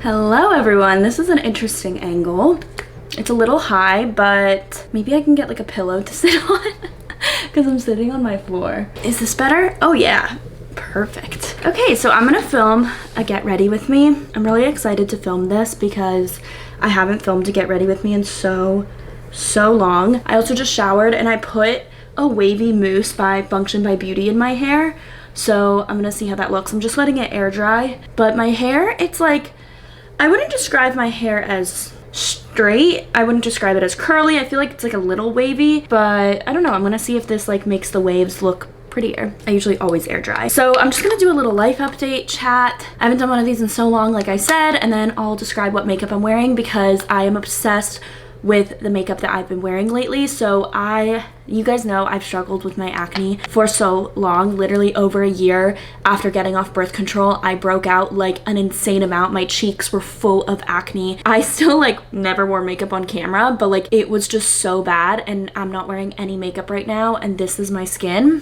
Hello everyone, this is an interesting angle. It's a little high, but maybe I can get like a pillow to sit on because I'm sitting on my floor. Is this better? Oh yeah, perfect. Okay, so I'm gonna film a get ready with me. I'm really excited to film this because I haven't filmed a get ready with me in so long. I also just showered and I put a wavy mousse by Function by Beauty in my hair. So I'm gonna see how that looks. I'm just letting it air dry, but my hair, it's like, I wouldn't describe my hair as straight. I wouldn't describe it as curly. I feel like it's like a little wavy, but I don't know. I'm gonna see if this like makes the waves look prettier. I usually always air dry. So I'm just gonna do a little life update chat. I haven't done one of these in so long, like I said, and then I'll describe what makeup I'm wearing because I am obsessed with the makeup that I've been wearing lately. So you guys know I've struggled with my acne for so long, literally over a year after getting off birth control. I broke out like an insane amount. My cheeks were full of acne. I still like never wore makeup on camera, but like it was just so bad, and I'm not wearing any makeup right now, and this is my skin.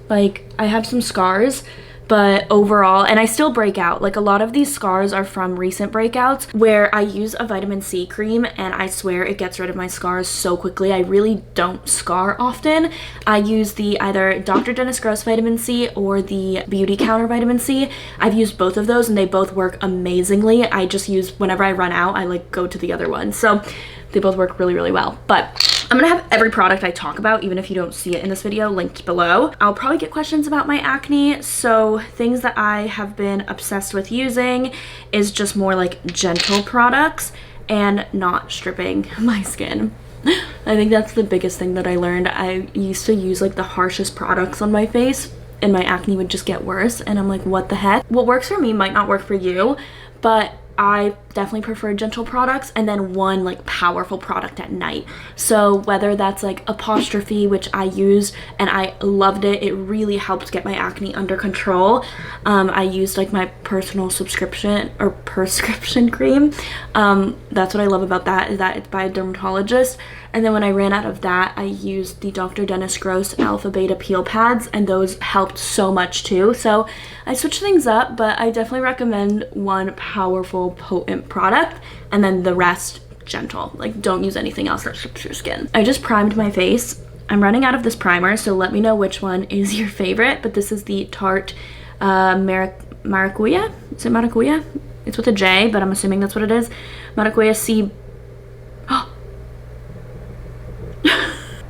Like I have some scars, but overall, and I still break out. Like a lot of these scars are from recent breakouts where I use a vitamin C cream and I swear it gets rid of my scars so quickly. I really don't scar often. I use the either Dr. Dennis Gross vitamin C or the Beauty Counter vitamin C. I've used both of those and they both work amazingly. I just use, whenever I run out, I like go to the other one. So they both work really well. But I'm gonna have every product I talk about, even if you don't see it in this video, linked below. I'll probably get questions about my acne, so things that I have been obsessed with using is just more like gentle products and not stripping my skin. I think that's the biggest thing that I learned. I used to use like the harshest products on my face and my acne would just get worse, and I'm like, what the heck? What works for me might not work for you, but I definitely prefer gentle products and then one like powerful product at night. So whether that's like Apostrophe, which I used and I loved it, it really helped get my acne under control. I used like my personal subscription or prescription cream. That's what I love about that, is that it's by a dermatologist. And then when I ran out of that, I used the Dr. Dennis Gross Alpha Beta Peel Pads, and those helped so much too. So I switched things up, but I definitely recommend one powerful, potent product and then the rest gentle. Like don't use anything else that strips your skin. I just primed my face. I'm running out of this primer, so let me know which one is your favorite, but this is the Tarte Maracuya. Is it Maracuya? It's with a J, but I'm assuming that's what it is. Maracuya C.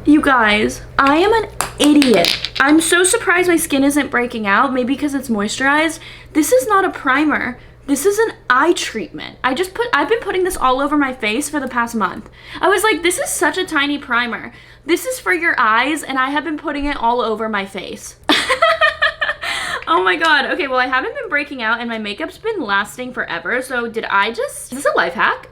You guys, I am an idiot. I'm so surprised my skin isn't breaking out, maybe because it's moisturized. This is not a primer. This is an eye treatment. I've been putting this all over my face for the past month. I was like, this is such a tiny primer. This is for your eyes, and I have been putting it all over my face. Oh my god. Okay, well I haven't been breaking out and my makeup's been lasting forever, so is this a life hack?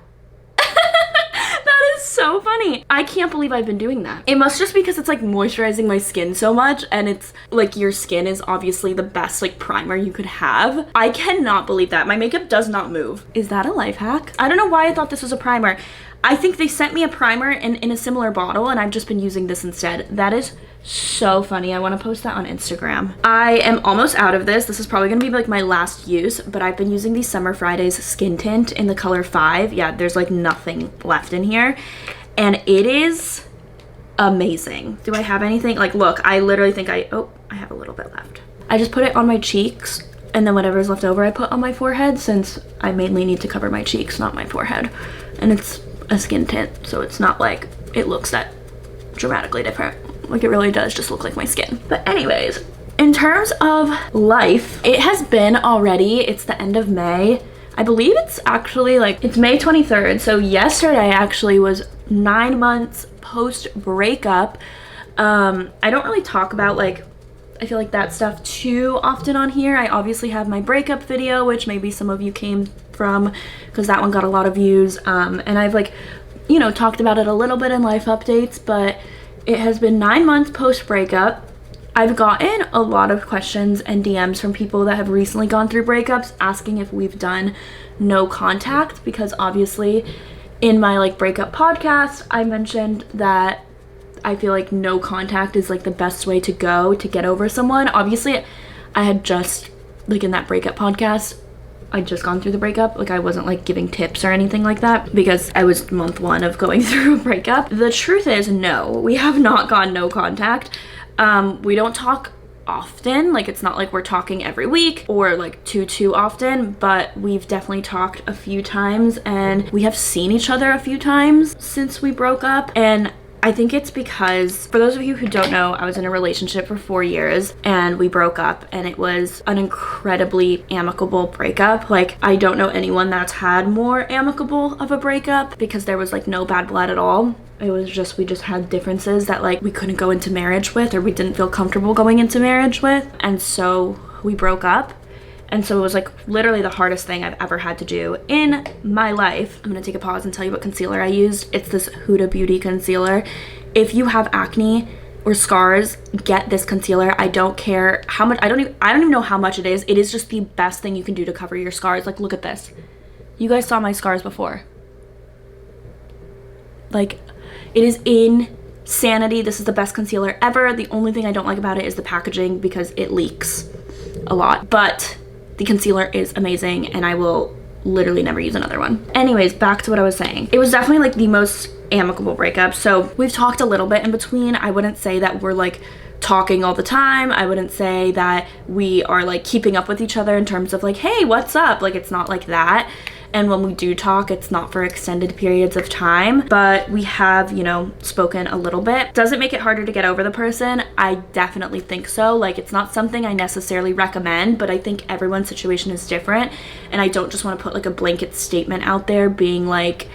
That is so funny. I can't believe I've been doing that. It must just because it's like moisturizing my skin so much, and it's like your skin is obviously the best like primer you could have. I cannot believe that. My makeup does not move. Is that a life hack? I don't know why I thought this was a primer. I think they sent me a primer in a similar bottle and I've just been using this instead. That is so funny. I want to post that on Instagram. I am almost out of this. This is probably gonna be like my last use, but I've been using the Summer Fridays skin tint in the color 5. Yeah, there's like nothing left in here and it is amazing. Do I have anything? Like look, I literally think I have a little bit left. I just put it on my cheeks and then whatever's left over I put on my forehead, since I mainly need to cover my cheeks, not my forehead. And it's a skin tint, so it's not like it looks that dramatically different. Like it really does just look like my skin. But anyways, in terms of life, it has been already, it's the end of May. I believe it's actually like, it's May 23rd. So yesterday actually was 9 months post breakup. I don't really talk about like, I feel like that stuff too often on here. I obviously have my breakup video, which maybe some of you came from because that one got a lot of views. And I've like, you know, talked about it a little bit in life updates, but it has been 9 months post breakup. I've gotten a lot of questions and DMs from people that have recently gone through breakups asking if we've done no contact, because obviously in my like breakup podcast, I mentioned that I feel like no contact is like the best way to go to get over someone. Obviously, I had just, like in that breakup podcast, I'd just gone through the breakup. Like I wasn't like giving tips or anything like that because I was month 1 of going through a breakup. The truth is, no, we have not gone no contact. We don't talk often, like it's not like we're talking every week or like too often, but we've definitely talked a few times and we have seen each other a few times since we broke up. And I think it's because, for those of you who don't know, I was in a relationship for 4 years and we broke up, and it was an incredibly amicable breakup. Like I don't know anyone that's had more amicable of a breakup because there was like no bad blood at all. It was just, we just had differences that like we couldn't go into marriage with, or we didn't feel comfortable going into marriage with. And so we broke up. And so it was like literally the hardest thing I've ever had to do in my life. I'm gonna take a pause and tell you what concealer I used. It's this Huda Beauty concealer. If you have acne or scars, get this concealer. I don't care how much, I don't even know how much it is. It is just the best thing you can do to cover your scars. Like look at this. You guys saw my scars before. Like it is insanity. This is the best concealer ever. The only thing I don't like about it is the packaging because it leaks a lot. But the concealer is amazing and I will literally never use another one. Anyways, back to what I was saying. It was definitely like the most amicable breakup. So we've talked a little bit in between. I wouldn't say that we're like talking all the time. I wouldn't say that we are like keeping up with each other in terms of like, hey, what's up? Like it's not like that. And when we do talk, it's not for extended periods of time, but we have, you know, spoken a little bit. Does it make it harder to get over the person? I definitely think so. Like, it's not something I necessarily recommend, but I think everyone's situation is different. And I don't just want to put like a blanket statement out there being like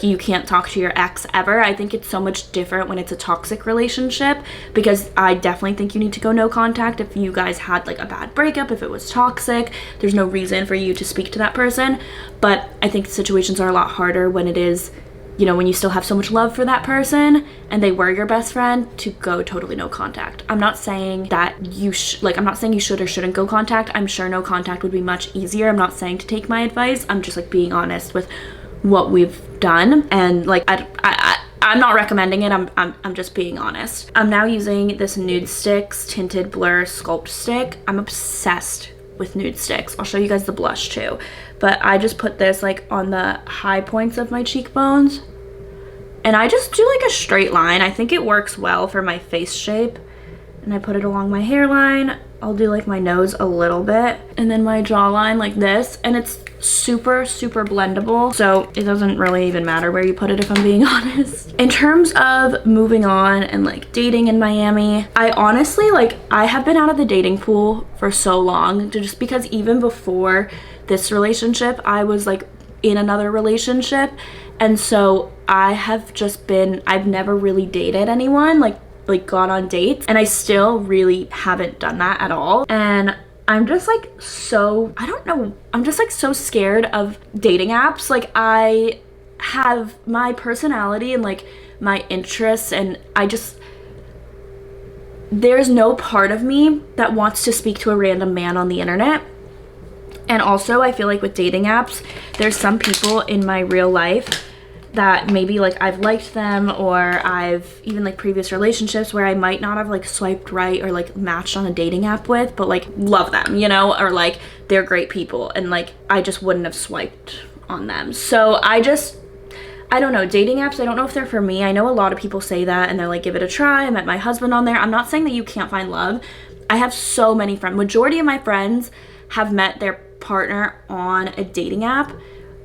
you can't talk to your ex ever. I think it's so much different when it's a toxic relationship, because I definitely think you need to go no contact if you guys had like a bad breakup. If it was toxic, there's no reason for you to speak to that person. But I think situations are a lot harder when it is, you know, when you still have so much love for that person and they were your best friend, to go totally no contact. I'm not saying that you I'm not saying you should or shouldn't go contact. I'm sure no contact would be much easier. I'm not saying to take my advice. I'm just like being honest with what we've done, and like I'm not recommending it. I'm just being honest. I'm now using this Nude Sticks Tinted Blur Sculpt Stick. I'm obsessed with nude sticks. I'll show you guys the blush too, but I just put this like on the high points of my cheekbones, and I just do like a straight line. I think it works well for my face shape, and I put it along my hairline. I'll do like my nose a little bit, and then my jawline like this, and it's super blendable, so it doesn't really even matter where you put it, if I'm being honest. In terms of moving on and like dating in Miami, I honestly, like, I have been out of the dating pool for so long, just because even before this relationship I was like in another relationship, and so I've never really dated anyone, like gone on dates, and I still really haven't done that at all. And I'm just like so, I don't know, I'm just like so scared of dating apps. Like I have my personality and like my interests, and there's no part of me that wants to speak to a random man on the internet. And also I feel like with dating apps, there's some people in my real life that maybe like I've liked them, or I've even like previous relationships where I might not have like swiped right or like matched on a dating app with, but like love them, you know, or like they're great people, and like I just wouldn't have swiped on them. So I don't know, dating apps, I don't know if they're for me. I know a lot of people say that and they're like, give it a try. I met my husband on there. I'm not saying that you can't find love. I have so many friends, majority of my friends have met their partner on a dating app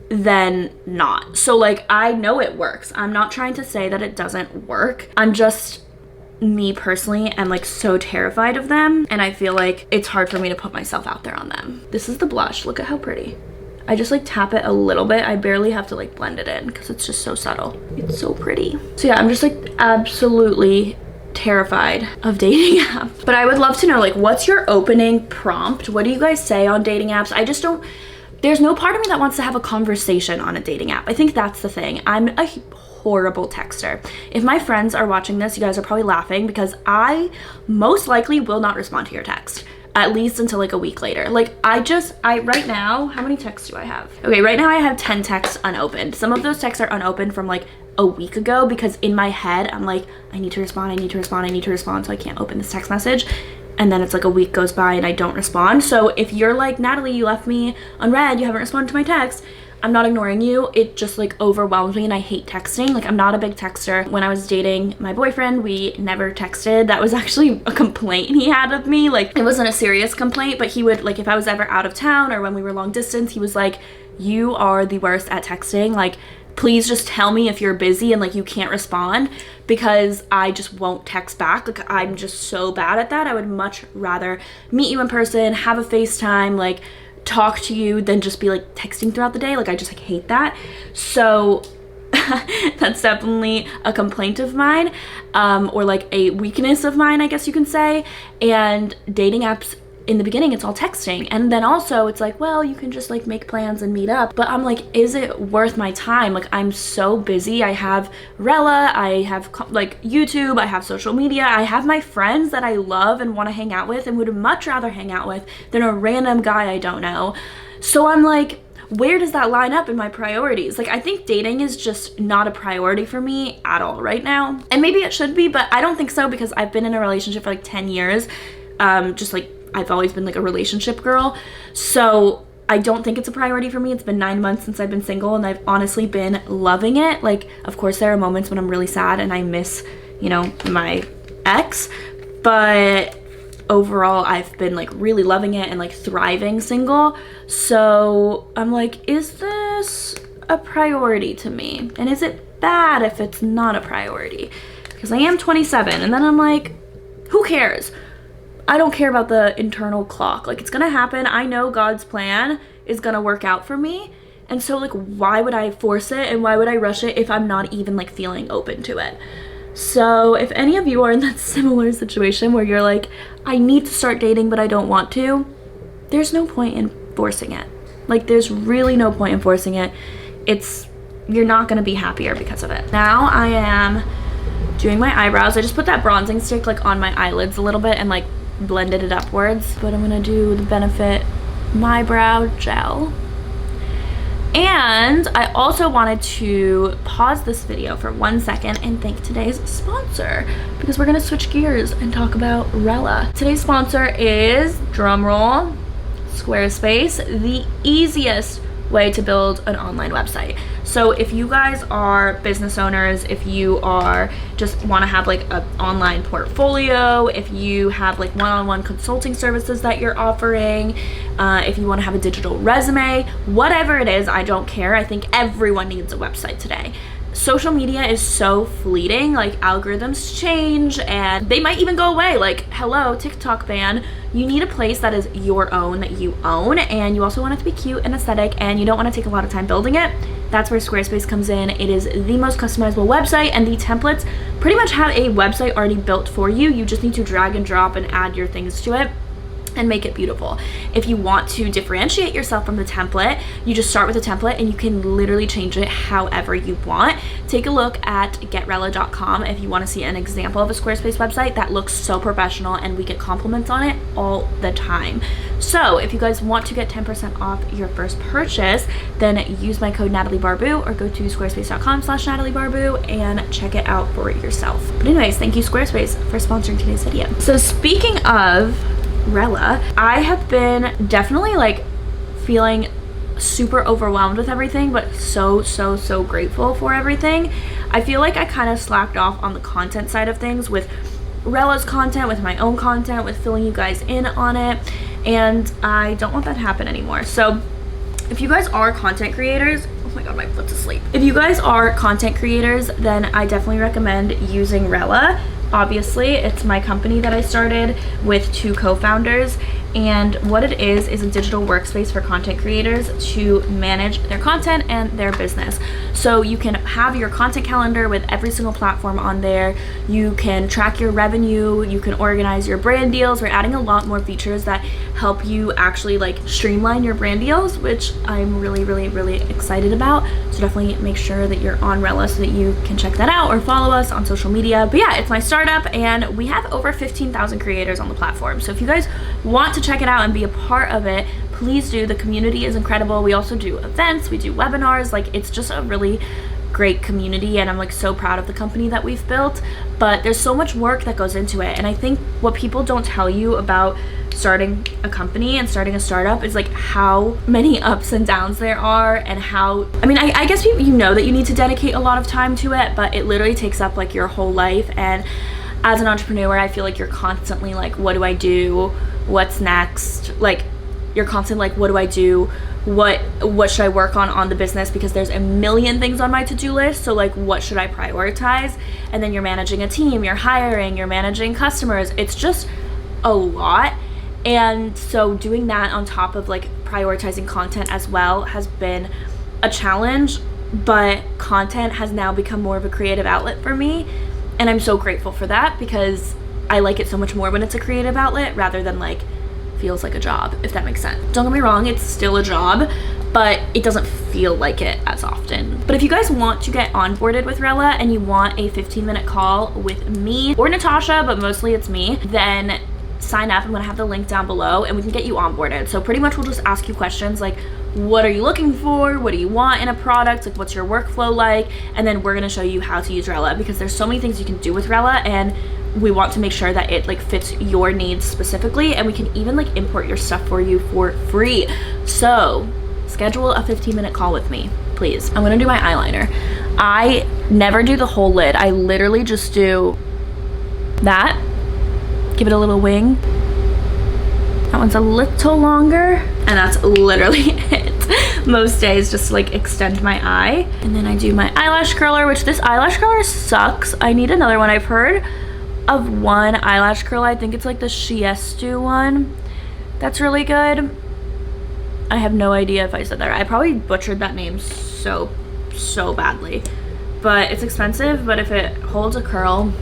than not. So like I know it works. I'm not trying to say that it doesn't work. I'm just, me personally, am like so terrified of them, and I feel like it's hard for me to put myself out there on them. This is the blush. Look at how pretty. I just like tap it a little bit. I barely have to like blend it in because it's just so subtle. It's so pretty. So yeah, I'm just like absolutely terrified of dating apps. But I would love to know, like, what's your opening prompt? What do you guys say on dating apps? I just don't, there's no part of me that wants to have a conversation on a dating app. I think that's the thing. I'm a horrible texter. If my friends are watching this, you guys are probably laughing because I most likely will not respond to your text, at least until like a week later. Like right now, how many texts do I have? Okay, right now I have 10 texts unopened. Some of those texts are unopened from like a week ago, because in my head, I'm like, I need to respond, so I can't open this text message. and then it's like a week goes by and I don't respond. So if you're like, Natalie, you left me unread, you haven't responded to my text, I'm not ignoring you. It just like overwhelms me and I hate texting. Like, I'm not a big texter. When I was dating my boyfriend, we never texted. That was actually a complaint he had of me. Like, it wasn't a serious complaint, but he would, like, if I was ever out of town or when we were long distance, he was like, you are the worst at texting. Like, please just tell me if you're busy and like you can't respond, because I just won't text back. Like, I'm just so bad at that. I would much rather meet you in person, have a FaceTime, like talk to you, than just be like texting throughout the day. Like, I just like hate that. So that's definitely a complaint of mine, or like a weakness of mine, I guess you can say. And dating apps, in the beginning, it's all texting, and then also it's like, well, you can just like make plans and meet up. But I'm like, is it worth my time? Like, I'm so busy. I have Rella, I have like YouTube, I have social media, I have my friends that I love and want to hang out with and would much rather hang out with than a random guy I don't know. So I'm like, where does that line up in my priorities? Like, I think dating is just not a priority for me at all right now. And maybe it should be, but I don't think so, because I've been in a relationship for like 10 years. Just like, I've always been like a relationship girl. So I don't think it's a priority for me. It's been 9 months since I've been single and I've honestly been loving it. Like, of course there are moments when I'm really sad and I miss, you know, my ex, but overall I've been like really loving it and like thriving single. So I'm like, is this a priority to me? And is it bad if it's not a priority? Because I am 27, and then I'm like, who cares? I don't care about the internal clock. Like, it's gonna happen. I know God's plan is gonna work out for me. And so like, why would I force it and why would I rush it if I'm not even like feeling open to it? So if any of you are in that similar situation where you're like, I need to start dating but I don't want to, there's no point in forcing it. Like, there's really no point in forcing it. You're not gonna be happier because of it. Now I am doing my eyebrows. I just put that bronzing stick like on my eyelids a little bit and like blended it upwards, but I'm gonna do the Benefit My Brow Gel. And I also wanted to pause this video for 1 second and thank today's sponsor, because we're gonna switch gears and talk about Rella. Today's sponsor is, drumroll, Squarespace, the easiest way to build an online website. So if you guys are business owners, if you are just want to have like an online portfolio, if you have like one-on-one consulting services that you're offering, if you want to have a digital resume, whatever it is, I don't care. I think everyone needs a website today. Social media is so fleeting. Like, algorithms change and they might even go away. Like, hello, TikTok ban. You need a place that is your own, that you own, and you also want it to be cute and aesthetic, and you don't want to take a lot of time building it. That's where Squarespace comes in. It is the most customizable website, and the templates pretty much have a website already built for you. You just need to drag and drop and add your things to it and make it beautiful. If you want to differentiate yourself from the template, you just start with a template and you can literally change it however you want. Take a look at getrella.com if you want to see an example of a Squarespace website that looks so professional, and we get compliments on it all the time. So if you guys want to get 10% off your first purchase, then use my code NatalieBarbu or go to squarespace.com/NatalieBarbu and check it out for yourself. But anyways, thank you Squarespace for sponsoring today's video. So speaking of Rella, I have been definitely like feeling super overwhelmed with everything, but so grateful for everything. I feel like I kind of slacked off on the content side of things with Rella's content, with my own content, with filling you guys in on it, and I don't want that to happen anymore. So if you guys are content creators, oh my god, my foot's asleep. If you guys are content creators, then I definitely recommend using Rella. Obviously, it's my company that I started with 2 co-founders, and what it is a digital workspace for content creators to manage their content and their business. So you can have your content calendar with every single platform on there. You can track your revenue, you can organize your brand deals. We're adding a lot more features that help you actually like streamline your brand deals, which I'm really excited about. So definitely make sure that you're on Rella so that you can check that out or follow us on social media. But yeah, it's my startup and we have over 15,000 creators on the platform. So if you guys want to check it out and be a part of it, please do. The community is incredible. We also do events, we do webinars. Like, it's just a really great community, and I'm like so proud of the company that we've built, but there's so much work that goes into it. And I think what people don't tell you about starting a company and starting a startup is like how many ups and downs there are, and how, I mean, I guess you know that you need to dedicate a lot of time to it, but it literally takes up like your whole life. And as an entrepreneur, I feel like you're constantly like, what do I do? What's next? Like, you're constantly like, what do I do? What should I work on the business? Because there's a million things on my to-do list. So like, what should I prioritize? And then you're managing a team, you're hiring, you're managing customers. It's just a lot. And so doing that on top of like prioritizing content as well has been a challenge, but content has now become more of a creative outlet for me. And I'm so grateful for that, because I like it so much more when it's a creative outlet rather than like feels like a job, if that makes sense. Don't get me wrong, it's still a job, but it doesn't feel like it as often. But if you guys want to get onboarded with Rella and you want a 15-minute call with me or Natasha, but mostly it's me, then sign up. I'm gonna have the link down below and we can get you onboarded. So pretty much we'll just ask you questions like, what are you looking for? What do you want in a product? Like, what's your workflow like? And then we're gonna show you how to use Rella, because there's so many things you can do with Rella, and we want to make sure that it like fits your needs specifically, and we can even like import your stuff for you for free. So schedule a 15-minute call with me, please. I'm gonna do my eyeliner. I never do the whole lid. I literally just do that, give it a little wing. That one's a little longer, and that's literally it. Most days just like extend my eye. And then I do my eyelash curler, which this eyelash curler sucks. I need another one. I've heard of one eyelash curl, I think it's like the Shiestu one, that's really good. I have no idea if I said that right. I probably butchered that name so badly, but it's expensive. But if it holds a curl,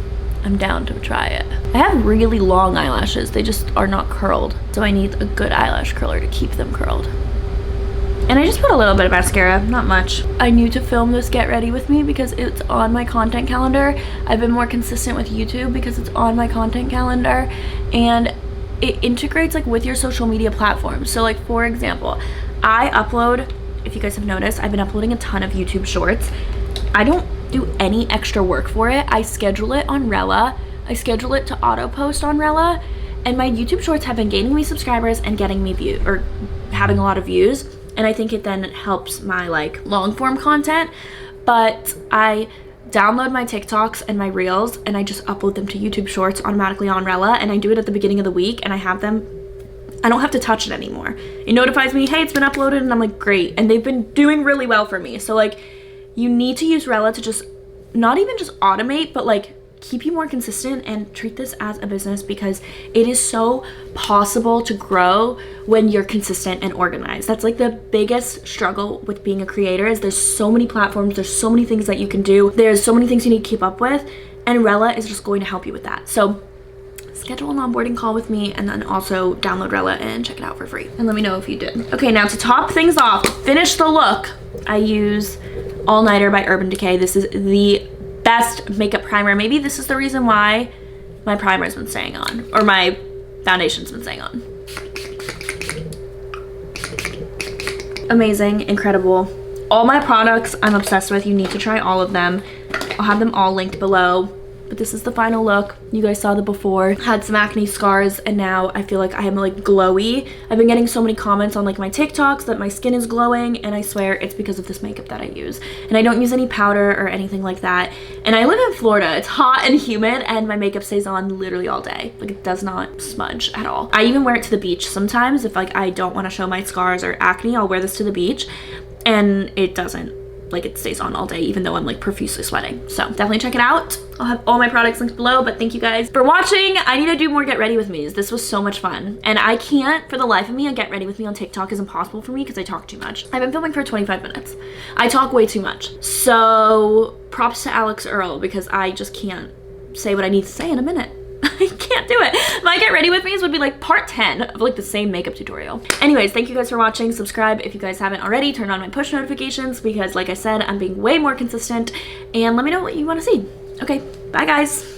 I'm down to try it. I have really long eyelashes, they just are not curled, so I need a good eyelash curler to keep them curled. And I just put a little bit of mascara, not much. I knew to film this get ready with me because it's on my content calendar. I've been more consistent with YouTube because it's on my content calendar, and it integrates like with your social media platforms. So like, for example, I upload, if you guys have noticed, I've been uploading a ton of YouTube shorts. I don't do any extra work for it. I schedule it on Rella. I schedule it to auto post on Rella, and my YouTube shorts have been gaining me subscribers and getting me views, or having a lot of views. And I think it then helps my like long form content. But I download my TikToks and my Reels and I just upload them to YouTube Shorts automatically on Rella, and I do it at the beginning of the week, and I have them, I don't have to touch it anymore. It notifies me, hey, it's been uploaded, and I'm like, great. And they've been doing really well for me. So like, you need to use Rella to just, not even just automate, but like keep you more consistent and treat this as a business, because it is so possible to grow when you're consistent and organized. That's like the biggest struggle with being a creator, is there's so many platforms, there's so many things that you can do, there's so many things you need to keep up with, and Rella is just going to help you with that. So schedule an onboarding call with me, and then also download Rella and check it out for free, and let me know if you did. Okay, now to top things off, finish the look, I use All Nighter by Urban Decay. This is the best makeup primer. Maybe this is the reason why my primer's been staying on, or my foundation's been staying on. Amazing, incredible. All my products I'm obsessed with. You need to try all of them. I'll have them all linked below. But this is the final look. You guys saw the before. Had some acne scars, and now I feel like I am like glowy. I've been getting so many comments on like my TikToks that my skin is glowing, and I swear it's because of this makeup that I use. And I don't use any powder or anything like that. And I live in Florida. It's hot and humid, and my makeup stays on literally all day. Like, it does not smudge at all. I even wear it to the beach sometimes. If like I don't want to show my scars or acne, I'll wear this to the beach, and it doesn't, like, it stays on all day even though I'm like profusely sweating. So definitely check it out. I'll have all my products linked below, but thank you guys for watching. I need to do more get ready with me's. This was so much fun, and I can't for the life of me, a get ready with me on TikTok is impossible for me because I talk too much. I've been filming for 25 minutes. I talk way too much. So props to Alex Earl, because I just can't say what I need to say in a minute. I can't do it. My get ready with me's would be like part 10 of like the same makeup tutorial. Anyways, thank you guys for watching. Subscribe if you guys haven't already. Turn on my push notifications, because like I said, I'm being way more consistent, and let me know what you want to see. Okay, bye guys.